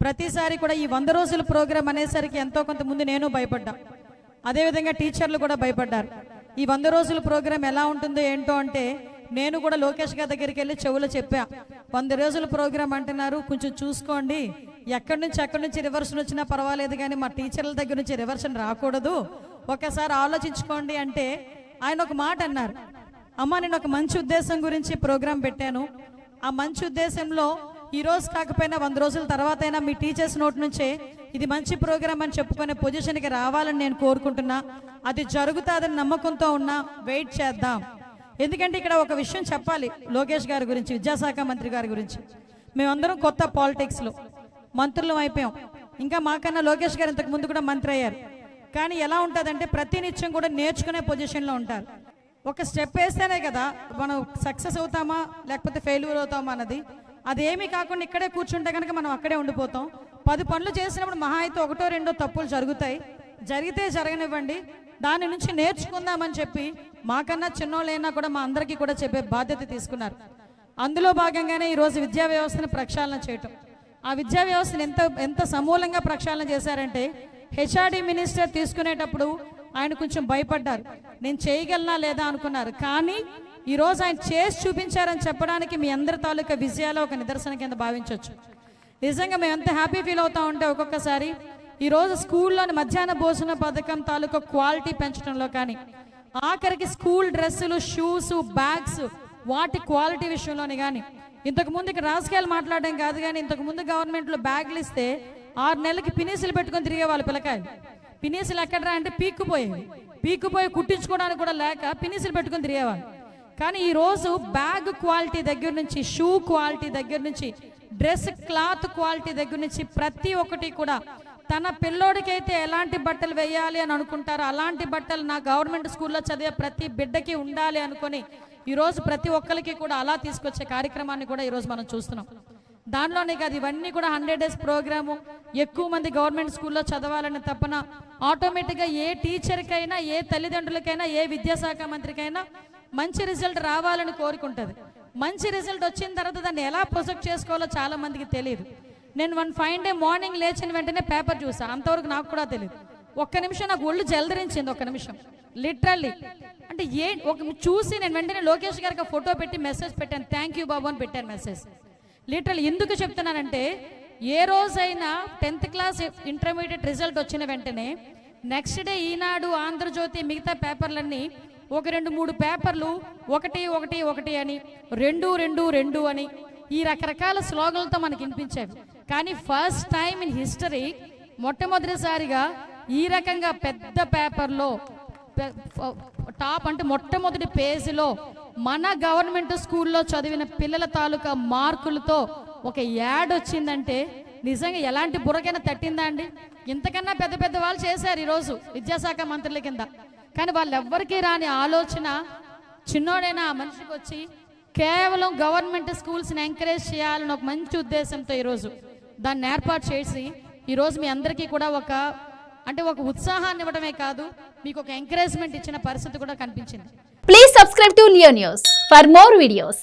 ప్రతిసారి కూడా ఈ 100 రోజుల ప్రోగ్రాం అనేసరికి ఎంతో కొంత ముందు నేను భయపడ్డా, అదేవిధంగా టీచర్లు కూడా భయపడ్డారు. ఈ 100 రోజుల ప్రోగ్రాం ఎలా ఉంటుందో ఏంటో అంటే నేను కూడా లోకేష్ గారి దగ్గరికి వెళ్ళి చెవులో చెప్పా, 100 రోజుల ప్రోగ్రాం అంటున్నారు, కొంచెం చూసుకోండి, ఎక్కడి నుంచి రివర్షన్ వచ్చినా పర్వాలేదు కానీ మా టీచర్ల దగ్గర నుంచి రివర్షన్ రాకూడదు, ఒకసారి ఆలోచించుకోండి అంటే ఆయన ఒక మాట అన్నారు, అమ్మ నేను ఒక మంచి ఉద్దేశం గురించి ప్రోగ్రాం పెట్టాను, ఆ మంచి ఉద్దేశంలో ఈరోజు కాకపోయినా 100 రోజుల తర్వాత అయినా మీ టీచర్స్ నోటి నుంచే ఇది మంచి ప్రోగ్రాం అని చెప్పుకునే పొజిషన్కి రావాలని నేను కోరుకుంటున్నా, అది జరుగుతుందని నమ్మకంతో ఉన్నా, వెయిట్ చేద్దాం. ఎందుకంటే ఇక్కడ ఒక విషయం చెప్పాలి లోకేష్ గారి గురించి, విద్యాశాఖ మంత్రి గారి గురించి. మేమందరం కొత్త పాలిటిక్స్లో మంత్రులు అయిపోయాం, ఇంకా మాకన్నా లోకేష్ గారు ఇంతకు ముందు కూడా మంత్రి అయ్యారు. కానీ ఎలా ఉంటుందంటే ప్రతినిత్యం కూడా నేర్చుకునే పొజిషన్లో ఉంటారు. ఒక స్టెప్ వేస్తేనే కదా మనం సక్సెస్ అవుతామా లేకపోతే ఫెయిల్యూర్ అవుతామా అన్నది. అదేమీ కాకుండా ఇక్కడే కూర్చుంటే కనుక మనం అక్కడే ఉండిపోతాం. 10 పనులు చేసినప్పుడు మహా అయితే 1 2 తప్పులు జరుగుతాయి, జరిగితే జరగనివ్వండి, దాని నుంచి నేర్చుకుందామని చెప్పి మాకన్నా చిన్నోళ్ళైనా కూడా మా అందరికీ కూడా చెప్పే బాధ్యత తీసుకున్నారు. అందులో భాగంగానే ఈరోజు విద్యా వ్యవస్థను ప్రక్షాళన చేయటం. ఆ విద్యా వ్యవస్థను ఎంత సమూలంగా ప్రక్షాళన చేశారంటే హెచ్ఆర్డి మినిస్టర్ తీసుకునేటప్పుడు ఆయన కొంచెం భయపడ్డారు, నేను చేయగలనా లేదా అనుకున్నారు. కానీ ఈరోజు ఆయన చేసి చూపించారని చెప్పడానికి మీ అందరి తాలూకా విజయాలు ఒక నిదర్శన కింద భావించవచ్చు. నిజంగా మేము ఎంత హ్యాపీ ఫీల్ అవుతా ఉంటే ఒక్కొక్కసారి ఈరోజు స్కూల్లోని మధ్యాహ్న భోజన పథకం తాలూకా క్వాలిటీ పెంచడంలో కానీ, ఆఖరికి స్కూల్ డ్రెస్సులు, షూస్, బ్యాగ్స్ వాటి క్వాలిటీ విషయంలోని కానీ, ఇంతకుముందు ఇక్కడ రాజకీయాలు మాట్లాడడం కాదు కానీ ఇంతకుముందు గవర్నమెంట్లో బ్యాగులు ఇస్తే 6 నెలలకి పినీసులు పెట్టుకొని తిరిగే వాళ్ళు పిల్లకాయలు. పినీసులు ఎక్కడరా అంటే పీక్కుపోయి కుట్టించుకోవడానికి కూడా లేక పినీసులు పెట్టుకొని తిరిగేవాళ్ళు. కానీ ఈరోజు బ్యాగ్ క్వాలిటీ దగ్గర నుంచి, షూ క్వాలిటీ దగ్గర నుంచి, డ్రెస్ క్లాత్ క్వాలిటీ దగ్గర నుంచి ప్రతి ఒక్కటి కూడా తన పిల్లోడికైతే ఎలాంటి బట్టలు వేయాలి అని అనుకుంటారో అలాంటి బట్టలు నా గవర్నమెంట్ స్కూల్లో చదివే ప్రతి బిడ్డకి ఉండాలి అనుకొని ఈరోజు ప్రతి ఒక్కరికి కూడా అలా తీసుకొచ్చే కార్యక్రమాన్ని కూడా ఈరోజు మనం చూస్తున్నాం. దానిలోనే కాదు, ఇవన్నీ కూడా 100 డేస్ ప్రోగ్రాము, ఎక్కువ మంది గవర్నమెంట్ స్కూల్లో చదవాలని తప్పన ఆటోమేటిక్గా ఏ టీచర్కైనా, ఏ తల్లిదండ్రులకైనా, ఏ విద్యాశాఖ మంత్రికైనా మంచి రిజల్ట్ రావాలని కోరుకుంటుంది. మంచి రిజల్ట్ వచ్చిన తర్వాత దాన్ని ఎలా ప్రొజెక్ట్ చేసుకోవాలో చాలా మందికి తెలియదు. నేను వన్ ఫైన్ డే మార్నింగ్ లేచిన వెంటనే పేపర్ చూసా, అంతవరకు నాకు కూడా తెలియదు. ఒక్క నిమిషం నాకు ఒళ్ళు జలదరించింది, ఒక్క నిమిషం లిటరల్లీ. అంటే చూసి నేను వెంటనే లోకేష్ గారికి ఫోటో పెట్టి మెసేజ్ పెట్టాను, థ్యాంక్ యూ బాబు అని పెట్టాను మెసేజ్. లిటరల్లీ ఎందుకు చెప్తున్నానంటే ఏ రోజైనా 10th క్లాస్ ఇంటర్మీడియట్ రిజల్ట్ వచ్చిన వెంటనే నెక్స్ట్ డే ఈనాడు, ఆంధ్రజ్యోతి, మిగతా పేపర్లన్నీ 1 2 3 పేపర్లు 1 1 1 అని, 2 2 2 అని ఈ రకరకాల స్లోగన్లతో మనకి వినిపించేవి. కానీ ఫస్ట్ టైం ఇన్ హిస్టరీ మొట్టమొదటిసారిగా ఈ రకంగా పెద్ద పేపర్లో టాప్ అంటే మొట్టమొదటి పేజీలో మన గవర్నమెంట్ స్కూల్లో చదివిన పిల్లల తాలూకా మార్కులతో ఒక యాడ్ వచ్చిందంటే నిజంగా ఎలాంటి బుర్రకైనా తట్టిందా అండి? ఇంతకన్నా పెద్ద పెద్ద వాళ్ళు చేశారు ఈరోజు విద్యాశాఖ మంత్రుల కింద. కానీ వాళ్ళెవ్వరికీ రాని ఆలోచన చిన్నోడైనా ఆ మనిషికి వచ్చి కేవలం గవర్నమెంట్ స్కూల్స్ని ఎంకరేజ్ చేయాలని ఒక మంచి ఉద్దేశంతో ఈరోజు దాన్ని ఏర్పాటు చేసి ఈరోజు మీ అందరికీ కూడా ఒక ఉత్సాహాన్ని ఇవ్వడమే కాదు, మీకు ఒక ఎంకరేజ్మెంట్ ఇచ్చిన పరిస్థితి కూడా కనిపించింది. Please subscribe to Leo news for more videos.